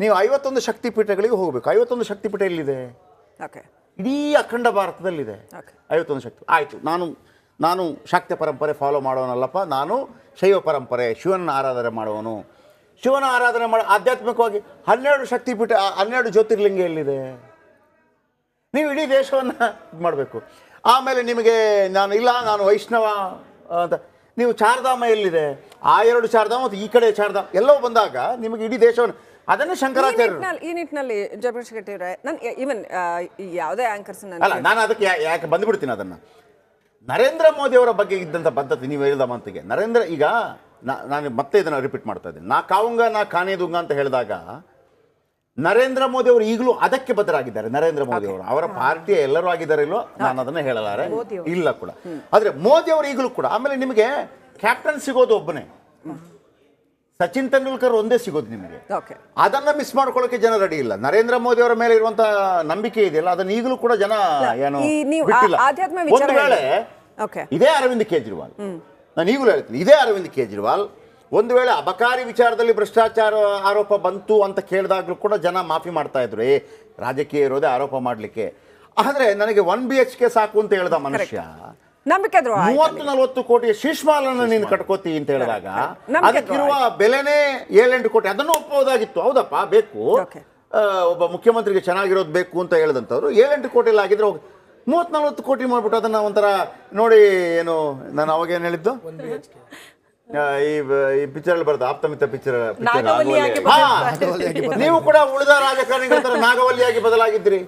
ನೀವು 51 ಶಕ್ತಿಪೀಠಗಳಿಗೆ ಹೋಗಬೇಕು. 51 ಶಕ್ತಿಪೀಠ ಎಲ್ಲಿದೆ? ಇಡೀ ಅಖಂಡ ಭಾರತದಲ್ಲಿದೆ 51 ಶಕ್ತಿ. ಆಯಿತು, ನಾನು ಶಾಕ್ತ ಪರಂಪರೆ ಫಾಲೋ ಮಾಡೋನಲ್ಲಪ್ಪ, ನಾನು ಶೈವ ಪರಂಪರೆ, ಶಿವನ ಆರಾಧನೆ ಮಾಡುವನು. ಶಿವನ ಆರಾಧನೆ ಆಧ್ಯಾತ್ಮಿಕವಾಗಿ 12 ಶಕ್ತಿಪೀಠ, 12 ಜ್ಯೋತಿರ್ಲಿಂಗ ಎಲ್ಲಿದೆ? ನೀವು ಇಡೀ ದೇಶವನ್ನು ಇದು ಮಾಡಬೇಕು. ಆಮೇಲೆ ನಿಮಗೆ ನಾನು ವೈಷ್ಣವ ಅಂತ, ನೀವು ಚಾರ್ಧಾಮ ಎಲ್ಲಿದೆ? ಆ 2 ಚಾರ್ಧಾಮ ಮತ್ತು ಈ ಕಡೆ ಚಾರ್ಧಾಮ ಎಲ್ಲವೂ ಬಂದಾಗ ನಿಮಗೆ ಇಡೀ ದೇಶವನ್ನು, ಅದನ್ನೇ ಶಂಕರಾಚಾರ್ಯರು ಈ ನಿಟ್ಟಿನಲ್ಲಿ ಜಗದೀಶ್ ಶೆಟ್ಟಿ ಅವರೇ, ನಾನು ಈವನ್ ಯಾವುದೇ ಆಂಕರ್ಸ್ ಅಲ್ಲ, ನಾನು ಅದಕ್ಕೆ ಯಾಕೆ ಬಂದುಬಿಡ್ತೀನಿ. ಅದನ್ನು ನರೇಂದ್ರ ಮೋದಿ ಅವರ ಬಗ್ಗೆ ಇದ್ದಂಥ ಪದ್ಧತಿ ನೀವು ಹೇಳಿದ ಮಾತಿಗೆ ಈಗ ನಾನು ಮತ್ತೆ ಇದನ್ನು ರಿಪೀಟ್ ಮಾಡ್ತಾ ಇದ್ದೀನಿ. ನಾ ಕಾವುಂಗ ನಾ ಕಾನೇದುಂಗ ಅಂತ ಹೇಳಿದಾಗ ನರೇಂದ್ರ ಮೋದಿ ಅವರು ಈಗಲೂ ಅದಕ್ಕೆ ಬದ್ಧರಾಗಿದ್ದಾರೆ. ನರೇಂದ್ರ ಮೋದಿ ಅವರು ಅವರ ಪಾರ್ಟಿಯ ಎಲ್ಲರೂ ಆಗಿದ್ದಾರೆ ಇಲ್ಲೋ ನಾನು ಅದನ್ನು ಹೇಳಲಾರೆ, ಇಲ್ಲ ಕೂಡ. ಆದರೆ ಮೋದಿ ಅವರು ಈಗಲೂ ಕೂಡ. ಆಮೇಲೆ ನಿಮಗೆ ಕ್ಯಾಪ್ಟನ್ ಸಿಗೋದು ಒಬ್ಬನೇ, ಸಚಿನ್ ತೆಂಡೂಲ್ಕರ್ ಒಂದೇ ಸಿಗೋದು ನಿಮಗೆ. ಅದನ್ನ ಮಿಸ್ ಮಾಡ್ಕೊಳ್ಳೋಕೆ ಜನ ರೆಡಿ ಇಲ್ಲ. ನರೇಂದ್ರ ಮೋದಿ ಅವರ ಮೇಲೆ ಇರುವಂತ ನಂಬಿಕೆ ಇದೆಯಲ್ಲ, ಅದನ್ನ ಈಗಲೂ ಕೂಡ ಜನ ಏನು ಬಿಟ್ಟಿಲ್ಲ. ಒಂದು ವೇಳೆ ಇದೇ ಅರವಿಂದ್ ಕೇಜ್ರಿವಾಲ್, ನಾನು ಈಗಲೂ ಹೇಳ್ತೀನಿ, ಇದೇ ಅರವಿಂದ್ ಕೇಜ್ರಿವಾಲ್ ಒಂದು ವೇಳೆ ಅಬಕಾರಿ ವಿಚಾರದಲ್ಲಿ ಭ್ರಷ್ಟಾಚಾರ ಆರೋಪ ಬಂತು ಅಂತ ಕೇಳಿದಾಗಲೂ ಕೂಡ ಜನ ಮಾಫಿ ಮಾಡ್ತಾ ಇದ್ರು, ರಾಜಕೀಯ ಇರೋದೇ ಆರೋಪ ಮಾಡಲಿಕ್ಕೆ. ಆದರೆ ನನಗೆ 1 BHK ಸಾಕು ಅಂತ ಹೇಳ್ದ ಮನುಷ್ಯ 30-40 ಕೋಟಿಯ ಶೀಶ್ಮಾಲನ್ನು ನೀನು ಕಟ್ಕೋತಿ ಅಂತ ಹೇಳಿದಾಗ ಅದಕ್ಕಿರುವ ಬೆಲೆನೇ 7-8 ಕೋಟಿ. ಅದನ್ನು ಒಪ್ಪಬಹುದಾಗಿತ್ತು. ಹೌದಪ್ಪ, ಬೇಕು, ಒಬ್ಬ ಮುಖ್ಯಮಂತ್ರಿಗೆ ಚೆನ್ನಾಗಿರೋದು ಬೇಕು ಅಂತ ಹೇಳಿದಂಥವ್ರು 7-8 ಕೋಟಿಯಲ್ಲಿ ಆಗಿದ್ರೆ 30-40 ಕೋಟಿ ಮಾಡ್ಬಿಟ್ಟು ಅದನ್ನ ಒಂಥರ ನೋಡಿ. ಏನು ನಾನು ಅವಾಗೇನು ಹೇಳಿದ್ದು, ಈ ಪಿಕ್ಚರ್ ಅಲ್ಲಿ ಬರ್ತದೆ, ಆಪ್ತಮಿತ್ರ ಪಿಕ್ಚರ್, ನೀವು ಕೂಡ ಉಳಿದ ರಾಜಕಾರಣಿಗಳ ತರ ನಾಗವಲ್ಲಿಯಾಗಿ ಬದಲಾಗಿದ್ರಿ.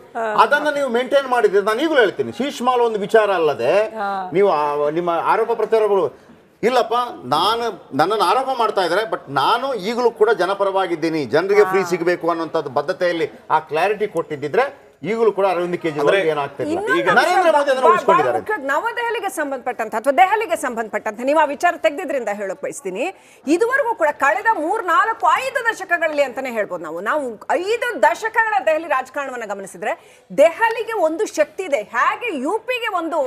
ಅದನ್ನ ನೀವು ಮೇಂಟೈನ್ ಮಾಡಿದ್ರಿ. ನಾನು ಈಗಲೂ ಹೇಳ್ತೀನಿ, ಶೀಶ್ಮಾಲ್ ಒಂದು ವಿಚಾರ ಅಲ್ಲದೆ ನೀವು ನಿಮ್ಮ ಆರೋಪ ಪ್ರತ್ಯಾರೋಪಗಳು ಇಲ್ಲಪ್ಪ. ನನ್ನನ್ನು ಆರೋಪ ಮಾಡ್ತಾ ಇದ್ದಾರೆ, ಬಟ್ ನಾನು ಈಗಲೂ ಕೂಡ ಜನಪರವಾಗಿದ್ದೀನಿ, ಜನರಿಗೆ ಫ್ರೀ ಸಿಗಬೇಕು ಅನ್ನೋಂಥದ್ದು ಬದ್ಧತೆಯಲ್ಲಿ ಆ ಕ್ಲಾರಿಟಿ ಕೊಟ್ಟಿದ್ದಿದ್ರೆ ಈಗಲೂ ಕೂಡ ಅರವಿಂದ್ ಕೇಜ್ರಿವಾಲ್ ಏನಾಗ್ತಿಲ್ಲ. ಈಗ ನರೇಂದ್ರ ಮೋದಿ ಅದನ್ನು ಉಳಿಸ್ಕೊಂಡಿದ್ದಾರೆ. ನವದೆಹಲಿಗೆ ಸಂಬಂಧಪಟ್ಟಂತ ಅಥವಾ ದೆಹಲಿಗೆ ಸಂಬಂಧಪಟ್ಟಂತೆ ನೀವು ಆ ವಿಚಾರ ತೆಗೆದಿದ್ರಿಂದ ಹೇಳಕ್ ಬಯಸ್ತೀನಿ. ಇದುವರೆಗೂ ಕೂಡ ಕಳೆದ 3-4-5 ದಶಕಗಳಲ್ಲಿ ಅಂತಾನೆ ಹೇಳ್ಬೋದು. ನಾವು 5 ದಶಕಗಳ ದೆಹಲಿ ರಾಜಕಾರಣವನ್ನು ಗಮನಿಸಿದ್ರೆ ದೆಹಲಿಗೆ ಒಂದು ಶಕ್ತಿ ಇದೆ. ಹಾಗೆ ಯುಪಿಗೆ ಒಂದು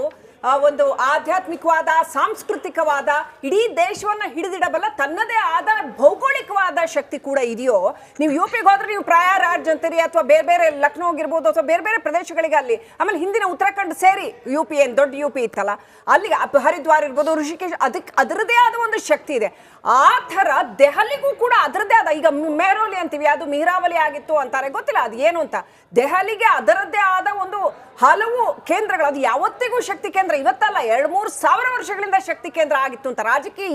ಆಧ್ಯಾತ್ಮಿಕವಾದ, ಸಾಂಸ್ಕೃತಿಕವಾದ, ಇಡೀ ದೇಶವನ್ನ ಹಿಡಿದಿಡಬಲ್ಲ ತನ್ನದೇ ಆದ ಭೌಗೋಳಿಕವಾದ ಶಕ್ತಿ ಕೂಡ ಇದೆಯೋ. ನೀವು ಯುಪಿಗೆ ಹೋದ್ರೆ ನೀವು ಪ್ರಯಾಗ್ರಾಜ್ ಅಂತೀರಿ, ಅಥವಾ ಬೇರೆ ಲಕ್ನೋ ಆಗಿರ್ಬೋದು, ಅಥವಾ ಬೇರೆ ಪ್ರದೇಶಗಳಿಗೆ ಅಲ್ಲಿ. ಆಮೇಲೆ ಹಿಂದಿನ ಉತ್ತರಾಖಂಡ್ ಸೇರಿ ಯುಪಿ, ಏನು ದೊಡ್ಡ ಯುಪಿ ಇತ್ತಲ್ಲ, ಅಲ್ಲಿಗೆ ಹರಿದ್ವಾರ್ ಇರ್ಬೋದು, ಋಷಿಕೇಶ್, ಅದರದೇ ಆದ ಒಂದು ಶಕ್ತಿ ಇದೆ. ಆ ಥರ ದೆಹಲಿಗೂ ಕೂಡ ಅದರದ್ದೇ ಆದ, ಈಗ ಮೆಹರೌಲಿ ಅಂತೀವಿ, ಅದು ಮಿಹ್ರಾವಲಿ ಆಗಿತ್ತು ಅಂತಾರೆ, ಗೊತ್ತಿಲ್ಲ ಅದು ಏನು ಅಂತ. ದೆಹಲಿಗೆ ಅದರದ್ದೇ ಆದ ಒಂದು ಹಲವು ಕೇಂದ್ರಗಳು, ಅದು ಯಾವತ್ತಿಗೂ ಶಕ್ತಿ ಕೇಂದ್ರ ಇವತ್ತಲ್ಲ, 2-3 ಸಾವಿರ ವರ್ಷಗಳಿಂದ ಶಕ್ತಿ ಕೇಂದ್ರ ಆಗಿತ್ತು ಅಂತ.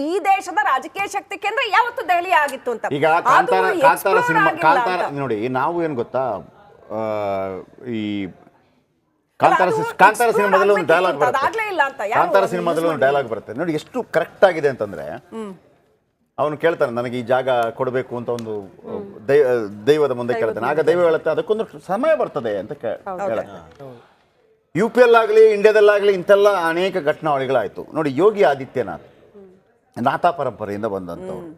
ಈ ದೇಶದ ರಾಜಕೀಯ ಶಕ್ತಿ ಕೇಂದ್ರ ಯಾವತ್ತು ದೆಹಲಿ ಆಗಿತ್ತು ಅಂತ. ಈಗ ಕಾಂತಾರ ನೋಡಿ, ನಾವು ಏನು ಗೊತ್ತಾ, ಈ ಕಾಂತಾರ ಸಿನಿಮಾದಲ್ಲಿ ಒಂದು ಡೈಲಾಗ್ ಬರುತ್ತೆ, ಕಾಂತಾರ ಸಿನಿಮಾದಲ್ಲಿ ಒಂದು ಡೈಲಾಗ್ ಬರುತ್ತೆ ನೋಡಿ, ಎಷ್ಟು ಕರೆಕ್ಟ್ ಆಗಿದೆ ಅಂತಂದ್ರೆ, ಅವನು ಕೇಳ್ತಾನೆ ನನಗೆ ಈ ಜಾಗ ಕೊಡಬೇಕು ಅಂತ, ಒಂದು ದೈವದ ಮುಂದೆ ಕೇಳ್ತಾನೆ. ಆಗ ದೈವ ಹೇಳುತ್ತೆ ಅದಕ್ಕೊಂದು ಸಮಯ ಬರ್ತದೆ ಅಂತ ಹೇಳುತ್ತೆ. UP-ಯಲ್ಲಾಗಲಿ ಇಂಡಿಯಾದಲ್ಲಾಗಲಿ ಇಂಥೆಲ್ಲ ಅನೇಕ ಘಟನಾವಳಿಗಳಾಯಿತು ನೋಡಿ. ಯೋಗಿ ಆದಿತ್ಯನಾಥ್ ನಾಥ ಪರಂಪರೆಯಿಂದ ಬಂದಂಥವ್ರು.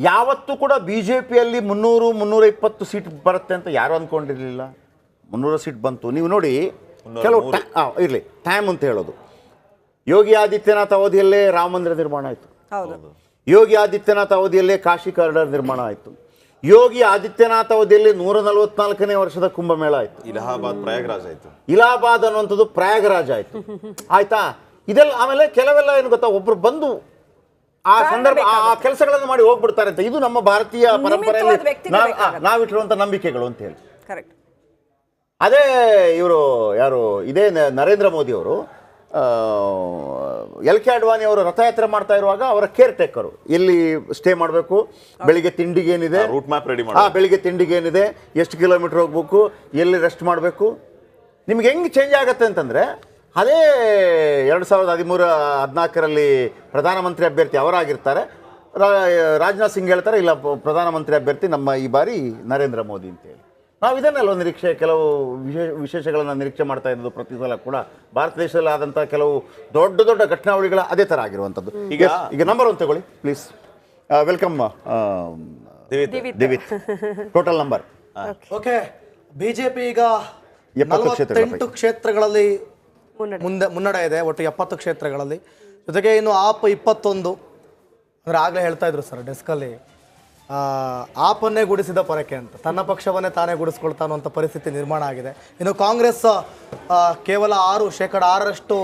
ಯಾವತ್ತೂ ಕೂಡ BJP-ಯಲ್ಲಿ 300-320 ಸೀಟ್ ಬರುತ್ತೆ ಅಂತ ಯಾರು ಅಂದ್ಕೊಂಡಿರಲಿಲ್ಲ. 300 ಸೀಟ್ ಬಂತು. ನೀವು ನೋಡಿ, ಕೆಲವು ಇರಲಿ ಟೈಮ್ ಅಂತ ಹೇಳೋದು. ಯೋಗಿ ಆದಿತ್ಯನಾಥ್ ಅವಧಿಯಲ್ಲೇ ರಾಮ ಮಂದಿರ ನಿರ್ಮಾಣ ಆಯಿತು. ಯೋಗಿ ಆದಿತ್ಯನಾಥ್ ಅವಧಿಯಲ್ಲೇ ಕಾಶಿ ಕಾರಿಡಾರ್ ನಿರ್ಮಾಣ ಆಯಿತು. ಯೋಗಿ ಆದಿತ್ಯನಾಥ್ ಅವಧಿಯಲ್ಲಿ 144ನೇ ವರ್ಷದ ಕುಂಭಮೇಳ ಆಯಿತು. ಇಲಹಾಬಾದ್ ಅನ್ನುವಂಥದ್ದು ಪ್ರಯಾಗರಾಜ್ ಆಯಿತು. ಆಯ್ತಾ, ಇದೆಲ್ಲ. ಆಮೇಲೆ ಕೆಲವೆಲ್ಲ ಏನು ಗೊತ್ತಾ, ಒಬ್ರು ಬಂದು ಆ ಸಂದರ್ಭ ಆ ಕೆಲಸಗಳನ್ನು ಮಾಡಿ ಹೋಗ್ಬಿಡ್ತಾರೆ ಅಂತ. ಇದು ನಮ್ಮ ಭಾರತೀಯ ಪರಂಪರೆಯಲ್ಲಿ ನಾವಿಟ್ಟಿರುವಂಥ ನಂಬಿಕೆಗಳು ಅಂತ ಹೇಳಿ. ಅದೇ ಇವರು ಯಾರು, ಇದೇ ನರೇಂದ್ರ ಮೋದಿ ಅವರು LK ಅಡ್ವಾಣಿ ಅವರು ರಥಯಾತ್ರೆ ಮಾಡ್ತಾ ಇರುವಾಗ ಅವರ ಕೇರ್ ಟೇಕರು ಎಲ್ಲಿ ಸ್ಟೇ ಮಾಡಬೇಕು, ಬೆಳಿಗ್ಗೆ ತಿಂಡಿಗೆ ಏನಿದೆ, ರೂಟ್ ಮ್ಯಾಪ್ ರೆಡಿ ಮಾಡಿ, ಬೆಳಿಗ್ಗೆ ತಿಂಡಿಗೆ ಏನಿದೆ, ಎಷ್ಟು ಕಿಲೋಮೀಟರ್ ಹೋಗ್ಬೇಕು, ಎಲ್ಲಿ ರೆಸ್ಟ್ ಮಾಡಬೇಕು. ನಿಮ್ಗೆ ಹೆಂಗೆ ಚೇಂಜ್ ಆಗುತ್ತೆ ಅಂತಂದರೆ, ಅದೇ 2013-14ರಲ್ಲಿ ಪ್ರಧಾನಮಂತ್ರಿ ಅಭ್ಯರ್ಥಿ ಅವರಾಗಿರ್ತಾರೆ. ರಾಜನಾಥ್ ಸಿಂಗ್ ಹೇಳ್ತಾರೆ ಇಲ್ಲ, ಪ್ರಧಾನಮಂತ್ರಿ ಅಭ್ಯರ್ಥಿ ನಮ್ಮ ಈ ಬಾರಿ ನರೇಂದ್ರ ಮೋದಿ ಅಂತೇಳಿ. ನಾವು ಇದನ್ನೆಲ್ಲ ನಿರೀಕ್ಷೆ, ಕೆಲವು ವಿಶೇಷಗಳನ್ನು ನಿರೀಕ್ಷೆ ಮಾಡ್ತಾ ಇದ್ದು ಪ್ರತಿ ಸಲ ಕೂಡ. ಭಾರತ ದೇಶದಲ್ಲಿ ಆದಂಥ ಕೆಲವು ದೊಡ್ಡ ಘಟನಾವಳಿಗಳ ಅದೇ ಥರ ಆಗಿರುವಂಥದ್ದು. ಈಗ ನಂಬರ್ 1 ತಗೊಳ್ಳಿ please. Welcome Divith. Total number okay. BJP ಈಗ 78 ಕ್ಷೇತ್ರಗಳಲ್ಲಿ ಮುನ್ನಡೆ ಇದೆ, ಒಟ್ಟು 70 ಕ್ಷೇತ್ರಗಳಲ್ಲಿ. ಜೊತೆಗೆ ಇನ್ನು ಆಪ್ 21, ಅಂದರೆ ಆಗಲೇ ಹೇಳ್ತಾ ಇದ್ರು ಸರ್ ಡೆಸ್ಕಲ್ಲಿ, ಆಪನ್ನೇ ಗುಡಿಸಿದ ಪೊರಕೆ ಅಂತ, ತನ್ನ ಪಕ್ಷವನ್ನೇ ತಾನೇ ಗುಡಿಸ್ಕೊಳ್ತಾನೋ ಅಂತ ಪರಿಸ್ಥಿತಿ ನಿರ್ಮಾಣ ಆಗಿದೆ. ಇನ್ನು ಕಾಂಗ್ರೆಸ್ ಕೇವಲ 6%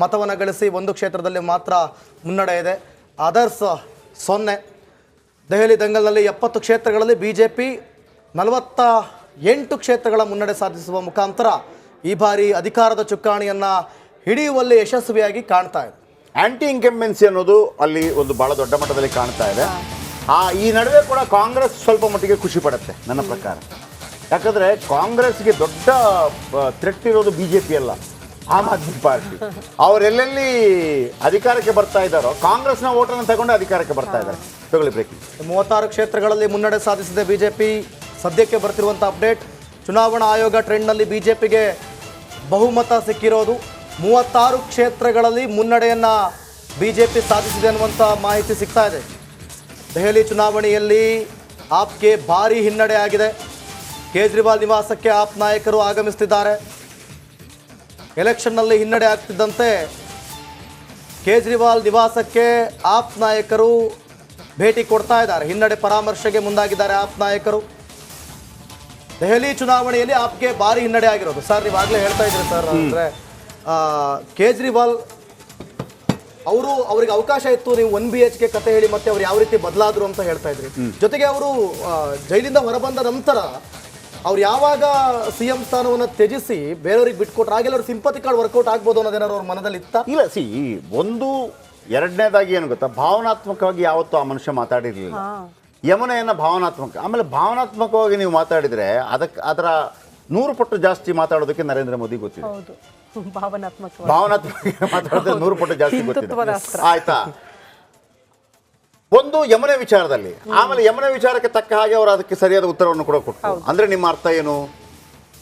ಮತವನ್ನು ಗಳಿಸಿ ಒಂದು ಕ್ಷೇತ್ರದಲ್ಲಿ ಮಾತ್ರ ಮುನ್ನಡೆ ಇದೆ. ಅದರ್ಸ್ 0. ದೆಹಲಿ ದಂಗಲ್ನಲ್ಲಿ 70 ಕ್ಷೇತ್ರಗಳಲ್ಲಿ BJP 48 ಕ್ಷೇತ್ರಗಳ ಮುನ್ನಡೆ ಸಾಧಿಸುವ ಮುಖಾಂತರ ಈ ಬಾರಿ ಅಧಿಕಾರದ ಚುಕ್ಕಾಣಿಯನ್ನು ಹಿಡಿಯುವಲ್ಲಿ ಯಶಸ್ವಿಯಾಗಿ ಕಾಣ್ತಾ ಇದೆ. ಆಂಟಿ ಇನ್ಕಂಬೆನ್ಸಿ ಅನ್ನೋದು ಅಲ್ಲಿ ಒಂದು ಬಹಳ ದೊಡ್ಡ ಮಟ್ಟದಲ್ಲಿ ಕಾಣ್ತಾ ಇದೆ. ಈ ನಡುವೆ ಕೂಡ ಕಾಂಗ್ರೆಸ್ ಸ್ವಲ್ಪ ಮಟ್ಟಿಗೆ ಖುಷಿ ಪಡುತ್ತೆ ನನ್ನ ಪ್ರಕಾರ. ಯಾಕಂದರೆ ಕಾಂಗ್ರೆಸ್ಗೆ ದೊಡ್ಡ ಥ್ರೆಟ್ ಇರೋದು BJP ಅಲ್ಲ, ಆಮ್ ಆದ್ಮಿ ಪಾರ್ಟಿ. ಅವರೆಲ್ಲೆಲ್ಲಿ ಅಧಿಕಾರಕ್ಕೆ ಬರ್ತಾ ಇದ್ದಾರೋ ಕಾಂಗ್ರೆಸ್ನ ಓಟನ್ನು ತಗೊಂಡು ಅಧಿಕಾರಕ್ಕೆ ಬರ್ತಾ ಇದ್ದಾರೆ. ತಗೊಳ್ಳಿ ಬ್ರೇಕಿಂಗ್. 36 ಕ್ಷೇತ್ರಗಳಲ್ಲಿ ಮುನ್ನಡೆ ಸಾಧಿಸಿದೆ BJP. ಸದ್ಯಕ್ಕೆ ಬರ್ತಿರುವಂಥ ಅಪ್ಡೇಟ್, ಚುನಾವಣಾ ಆಯೋಗ ಟ್ರೆಂಡ್ನಲ್ಲಿ BJPಗೆ ಬಹುಮತ ಸಿಕ್ಕಿರೋದು. 36 ಕ್ಷೇತ್ರಗಳಲ್ಲಿ ಮುನ್ನಡೆಯನ್ನು BJP ಸಾಧಿಸಿದೆ ಅನ್ನುವಂಥ ಮಾಹಿತಿ ಸಿಗ್ತಾ ಇದೆ. ದೆಹಲಿ ಚುನಾವಣೆಯಲ್ಲಿ ಆಪ್ಗೆ ಭಾರೀ ಹಿನ್ನಡೆ ಆಗಿದೆ. ಕೇಜ್ರಿವಾಲ್ ನಿವಾಸಕ್ಕೆ ಆಪ್ ನಾಯಕರು ಆಗಮಿಸುತ್ತಿದ್ದಾರೆ. ಎಲೆಕ್ಷನ್ನಲ್ಲಿ ಹಿನ್ನಡೆ ಆಗ್ತಿದ್ದಂತೆ ಕೇಜ್ರಿವಾಲ್ ನಿವಾಸಕ್ಕೆ ಆಪ್ ನಾಯಕರು ಭೇಟಿ ಕೊಡ್ತಾ ಇದ್ದಾರೆ. ಹಿನ್ನಡೆ ಪರಾಮರ್ಶೆಗೆ ಮುಂದಾಗಿದ್ದಾರೆ ಆಪ್ ನಾಯಕರು. ದೆಹಲಿ ಚುನಾವಣೆಯಲ್ಲಿ ಆಪ್ಗೆ ಭಾರಿ ಹಿನ್ನಡೆ ಆಗಿರೋದು. ಸರ್, ನೀವಾಗಲೇ ಹೇಳ್ತಾ ಇದ್ರಿ ಸರ್, ಅಂದರೆ ಕೇಜ್ರಿವಾಲ್ ಅವರಿಗೆ ಅವಕಾಶ ಇತ್ತು, ನೀವು 1 BHK ಕತೆ ಹೇಳಿ, ಮತ್ತೆ ಅವ್ರು ಯಾವ ರೀತಿ ಬದಲಾದ್ರು ಅಂತ ಹೇಳ್ತಾ ಇದ್ರಿ. ಜೊತೆಗೆ ಅವರು ಜೈಲಿಂದ ಹೊರಬಂದ ನಂತರ ಅವ್ರು ಯಾವಾಗ CM ಸ್ಥಾನವನ್ನು ತ್ಯಜಿಸಿ ಬೇರೆಯವ್ರಿಗೆ ಬಿಟ್ಕೊಟ್ರು, ಆಗೆಲ್ಲ ಅವ್ರ ಸಿಂಪತಿ ಕಾರ್ಡ್ ವರ್ಕೌಟ್ ಆಗ್ಬೋದು ಅನ್ನೋದೇನಾದ್ರು ಅವ್ರ ಮನದಲ್ಲಿ ಇತ್ತ? ಇಲ್ಲ, ಒಂದು ಎರಡನೇದಾಗಿ ಏನು ಗೊತ್ತಾ, ಭಾವನಾತ್ಮಕವಾಗಿ ಯಾವತ್ತೂ ಆ ಮನುಷ್ಯ ಮಾತಾಡಿರಲಿಲ್ಲ. ಯಮುನೆಯನ್ನು ಭಾವನಾತ್ಮಕ, ಆಮೇಲೆ ಭಾವನಾತ್ಮಕವಾಗಿ ನೀವು ಮಾತಾಡಿದರೆ ಅದರ 100 ಪಟ್ಟು ಜಾಸ್ತಿ ಮಾತಾಡೋದಕ್ಕೆ ನರೇಂದ್ರ ಮೋದಿ ಗೊತ್ತಿದೆ. ಭಾವನಾತ್ಮಕ ಮಾತಾಡೋದಕ್ಕೆ 100 ಪಟ್ಟು ಜಾಸ್ತಿ ಗೊತ್ತಿದೆ. ಆಯ್ತಾ? ಒಂದು ಯಮುನೆ ವಿಚಾರದಲ್ಲಿ, ಆಮೇಲೆ ಯಮುನೆ ವಿಚಾರಕ್ಕೆ ತಕ್ಕ ಹಾಗೆ ಅವರು ಅದಕ್ಕೆ ಸರಿಯಾದ ಉತ್ತರವನ್ನು ಕೂಡ ಕೊಟ್ಟರು. ಅಂದರೆ ನಿಮ್ಮ ಅರ್ಥ ಏನು?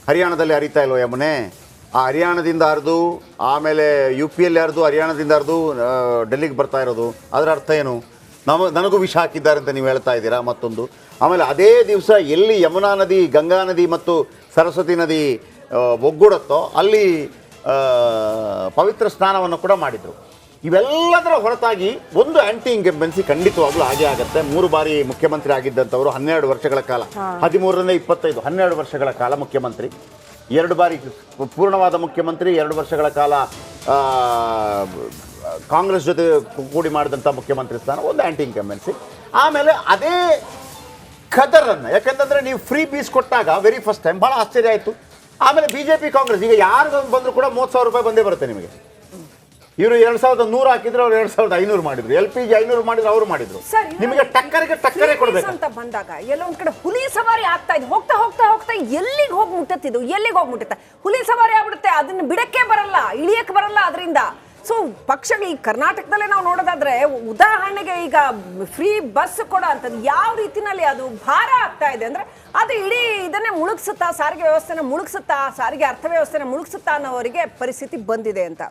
ಹರಿಯಾಣದಲ್ಲಿ ಹರಿತಾ ಇಲ್ವ ಯಮುನೆ? ಆ ಹರಿಯಾಣದಿಂದ ಹರಿದು ಆಮೇಲೆ UP ಯಲ್ಲಿ ಹರಿದು ಹರಿಯಾಣದಿಂದ ಹರಿದು ಡೆಲ್ಲಿಗೆ ಬರ್ತಾ ಇರೋದು, ಅದರ ಅರ್ಥ ಏನು? ನನಗೂ ವಿಷ ಹಾಕಿದ್ದಾರೆ ಅಂತ ನೀವು ಹೇಳ್ತಾ ಇದ್ದೀರಾ. ಮತ್ತೊಂದು, ಆಮೇಲೆ ಅದೇ ದಿವಸ ಎಲ್ಲಿ ಯಮುನಾ ನದಿ, ಗಂಗಾ ನದಿ ಮತ್ತು ಸರಸ್ವತಿ ನದಿ ಒಗ್ಗೂಡುತ್ತೋ ಅಲ್ಲಿ ಪವಿತ್ರ ಸ್ನಾನವನ್ನು ಕೂಡ ಮಾಡಿದರು. ಇವೆಲ್ಲದರ ಹೊರತಾಗಿ ಒಂದು ಆಂಟಿ ಇನ್ಕಂಬೆನ್ಸಿ ಖಂಡಿತವಾಗ್ಲೂ ಹಾಗೆ ಆಗುತ್ತೆ. 3 ಬಾರಿ ಮುಖ್ಯಮಂತ್ರಿ ಆಗಿದ್ದಂಥವರು 12 ವರ್ಷಗಳ ಕಾಲ, 13ರಿಂದ 25 12 ವರ್ಷಗಳ ಕಾಲ ಮುಖ್ಯಮಂತ್ರಿ, 2 ಬಾರಿ ಪೂರ್ಣವಾದ ಮುಖ್ಯಮಂತ್ರಿ, 2 ವರ್ಷಗಳ ಕಾಲ ಕಾಂಗ್ರೆಸ್ ಜೊತೆ ಕೂಡಿ ಮಾಡಿದಂಥ ಮುಖ್ಯಮಂತ್ರಿ ಸ್ಥಾನ, ಒಂದು ಆಂಟಿ ಇನ್ಕಂಬೆನ್ಸಿ. ಆಮೇಲೆ ಅದೇ ಖದರನ್ನು, ಯಾಕಂತಂದರೆ ನೀವು ಫ್ರೀ ಬೀಸ್ ಕೊಟ್ಟಾಗ ವೆರಿ ಫಸ್ಟ್ ಟೈಮ್ ಭಾಳ ಆಶ್ಚರ್ಯ ಆಯಿತು. ಆಮೇಲೆ BJP ಕಾಂಗ್ರೆಸ್ ಈಗ ಯಾರು ಬಂದರೂ ಕೂಡ 30,000 ರೂಪಾಯಿ ಬಂದೇ ಬರುತ್ತೆ ನಿಮಗೆ. ಇವರು 2100 ಹಾಕಿದ್ರು, ಅವ್ರು 2500 ಮಾಡಿದ್ರು. LPG 500 ಮಾಡಿದ್ರು, ಅವರು ಮಾಡಿದ್ರು. ನಿಮಗೆ ಟಕ್ಕರೆ ಕೊಡಬೇಕು ಅಂತ ಬಂದಾಗ ಎಲ್ಲೊಂದ್ ಕಡೆ ಹುಲಿ ಸವಾರಿ ಆಗ್ತಾ ಇದೆ. ಹೋಗ್ತಾ ಹೋಗ್ತಾ ಹೋಗ್ತಾ ಎಲ್ಲಿಗೆ ಹೋಗಿ ಮುಟ್ಟತ್ತಿದ್ದು, ಎಲ್ಲಿಗೆ ಹೋಗಿ ಮುಟ್ಟುತ್ತೆ? ಹುಲಿ ಸವಾರಿ ಆಗ್ಬಿಡುತ್ತೆ, ಅದನ್ನ ಬಿಡಕ್ಕೆ ಬರಲ್ಲ, ಇಳಿಯಕ್ಕೆ ಬರಲ್ಲ ಅದರಿಂದ. ಸೊ ಪಕ್ಷಗಳು ಈ ಕರ್ನಾಟಕದಲ್ಲೇ ನಾವು ನೋಡೋದಾದ್ರೆ, ಉದಾಹರಣೆಗೆ ಈಗ ಫ್ರೀ ಬಸ್ ಕೊಡೋ ಅಂಥದ್ದು ಯಾವ ರೀತಿನಲ್ಲಿ ಅದು ಭಾರ ಆಗ್ತಾ ಇದೆ ಅಂದ್ರೆ, ಅದು ಇಡೀ ಇದನ್ನೇ ಮುಳುಗಿಸುತ್ತಾ, ಸಾರಿಗೆ ವ್ಯವಸ್ಥೆನ ಮುಳುಗಿಸುತ್ತಾ, ಸಾರಿಗೆ ಅರ್ಥವ್ಯವಸ್ಥೆನ ಮುಳುಗಿಸುತ್ತಾ ಅನ್ನೋವರಿಗೆ ಪರಿಸ್ಥಿತಿ ಬಂದಿದೆ ಅಂತ.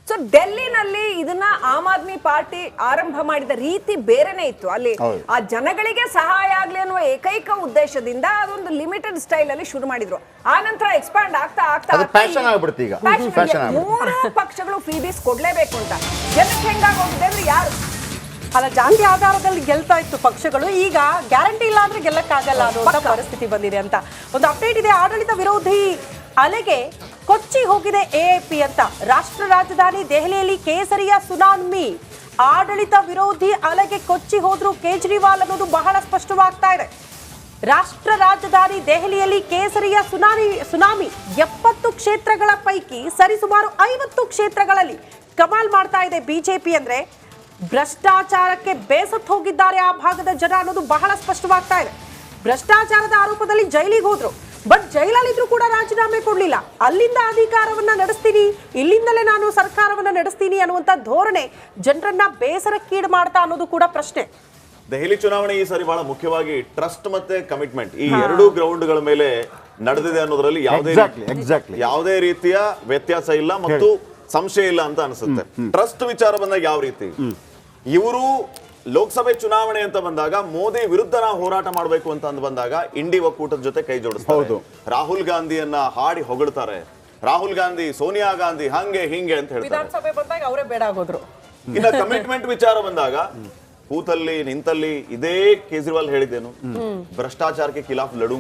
ಸೊ ಡೆಲ್ಲಿನಲ್ಲಿ ಇದನ್ನ ಆಮ್ ಆದ್ಮಿ ಪಾರ್ಟಿ ಆರಂಭ ಮಾಡಿದ ರೀತಿ ಬೇರೆನೇ ಇತ್ತು. ಅಲ್ಲಿ ಆ ಜನಗಳಿಗೆ ಸಹಾಯ ಆಗ್ಲಿ ಅನ್ನುವ ಏಕೈಕ ಉದ್ದೇಶದಿಂದ ಅದೊಂದು ಲಿಮಿಟೆಡ್ ಸ್ಟೈಲ್ ಅಲ್ಲಿ ಶುರು ಮಾಡಿದ್ರು. ಆ ನಂತರ ಎಕ್ಸ್ಪ್ಯಾಂಡ್ ಆಗ್ತಾ ಆಗ್ತಾ 3 ಪಕ್ಷಗಳು ಫ್ರೀ ಬೀಸ್ ಕೊಡ್ಲೇಬೇಕು ಅಂತ ಜನಕ್ಕೆ ಹೆಂಗಾಗೋಗಿದೆ ಅಂದ್ರೆ, ಯಾರು ಅಲ್ಲ ಜಾತಿ ಆಧಾರದಲ್ಲಿ ಗೆಲ್ತಾ ಇತ್ತು ಪಕ್ಷಗಳು, ಈಗ ಗ್ಯಾರಂಟಿ ಇಲ್ಲ ಅಂದ್ರೆ ಗೆಲ್ಲಕ್ಕಾಗಲ್ಲ ಅನ್ನೋ ಪರಿಸ್ಥಿತಿ ಬಂದಿದೆ ಅಂತ ಒಂದು ಅಪ್ಡೇಟ್ ಇದೆ. ಆಡಳಿತ ವಿರೋಧಿ ಅಲೆಗೆ ಕೊಚ್ಚಿ ಹೋಗಿದೆ AAP ಅಂತ. ರಾಷ್ಟ್ರ ರಾಜಧಾನಿ ದೆಹಲಿಯಲ್ಲಿ ಕೇಸರಿಯ ಸುನಾಮಿ. ಆಡಳಿತ ವಿರೋಧಿ ಅಲೆಗೆ ಕೊಚ್ಚಿ ಹೋದ್ರು ಕೇಜ್ರಿವಾಲ್ ಅನ್ನೋದು ಬಹಳ ಸ್ಪಷ್ಟವಾಗ್ತಾ ಇದೆ. ರಾಷ್ಟ್ರ ರಾಜಧಾನಿ ದೆಹಲಿಯಲ್ಲಿ ಕೇಸರಿಯ ಸುನಾಮಿ 70 ಕ್ಷೇತ್ರಗಳ ಪೈಕಿ ಸರಿಸುಮಾರು 50 ಕ್ಷೇತ್ರಗಳಲ್ಲಿ ಕಮಾಲ್ ಮಾಡ್ತಾ ಇದೆ BJP. ಅಂದ್ರೆ ಭ್ರಷ್ಟಾಚಾರಕ್ಕೆ ಬೇಸತ್ತು ಹೋಗಿದ್ದಾರೆ ಆ ಭಾಗದ ಜನ ಅನ್ನೋದು ಬಹಳ ಸ್ಪಷ್ಟವಾಗ್ತಾ ಇದೆ. ಭ್ರಷ್ಟಾಚಾರದ ಆರೋಪದಲ್ಲಿ ಜೈಲಿಗೆ ಹೋದ್ರು, ಬಟ್ ಜೈಲಲ್ಲಿದ್ರು ಕೂಡ ರಾಜೀನಾಮೆ ಕೊಡ್ಲಿಲ್ಲ. ಅಲ್ಲಿಂದ ಅಧಿಕಾರವನ್ನ ನಡೆಸ್ತೀನಿ, ಇಲ್ಲಿಂದಲೇ ನಾನು ಸರ್ಕಾರವನ್ನ ನಡೆಸ್ತೀನಿ ಅನ್ನುವಂತ ಧೋರಣೆ ಜನರನ್ನ ಬೇಸರಕ್ಕೀಡು ಮಾಡ್ತಾ ಅನ್ನೋದು ಕೂಡ ಪ್ರಶ್ನೆ. ದೆಹಲಿ ಚುನಾವಣೆ ಈ ಸಾರಿ ಬಹಳ ಮುಖ್ಯವಾಗಿ ಟ್ರಸ್ಟ್ ಮತ್ತೆ ಕಮಿಟ್ಮೆಂಟ್ ಈ 2 ಗ್ರೌಂಡ್ಗಳ ಮೇಲೆ ನಡೆದಿದೆ ಅನ್ನೋದ್ರಲ್ಲಿ ಯಾವುದೇ ರೀತಿಯ ವ್ಯತ್ಯಾಸ ಇಲ್ಲ ಮತ್ತು ಸಂಶಯ ಇಲ್ಲ ಅಂತ ಅನಿಸುತ್ತೆ. ಟ್ರಸ್ಟ್ ವಿಚಾರ ಬಂದಾಗ ಯಾವ ರೀತಿ ಇವರು ಲೋಕಸಭೆ ಚುನಾವಣೆ ಅಂತ ಬಂದಾಗ ಮೋದಿ ವಿರುದ್ಧ ನಾವು ಹೋರಾಟ ಮಾಡಬೇಕು ಅಂತ ಬಂದಾಗ ಇಂಡಿ ಒಕ್ಕೂಟದ ಜೊತೆ ಕೈ ಜೋಡಿಸ್ತಾರೆ. ರಾಹುಲ್ ಗಾಂಧಿಯನ್ನ ಹಾಡಿ ಹೊಗಳ್ತಾರೆ. ರಾಹುಲ್ ಗಾಂಧಿ, ಸೋನಿಯಾ ಗಾಂಧಿ ಹಂಗೆ ಹಿಂಗೆ ಅಂತ ಹೇಳ್ತಾರೆ. ವಿಧಾನಸಭೆ ಬಂದಾಗ ಅವರೇ ಬೇಡ ಆಗೋದ್ರು. ಇನ್ನ ಕಮಿಟ್ಮೆಂಟ್ ವಿಚಾರ ಬಂದಾಗ ಕೂತಲ್ಲಿ ನಿಂತಲ್ಲಿ ಇದೇ ಕೇಜ್ರಿವಾಲ್ ಹೇಳಿದ್ದೇನು ಭ್ರಷ್ಟಾಚಾರಕ್ಕೆ ಖಿಲಾಫ್ ಲಡು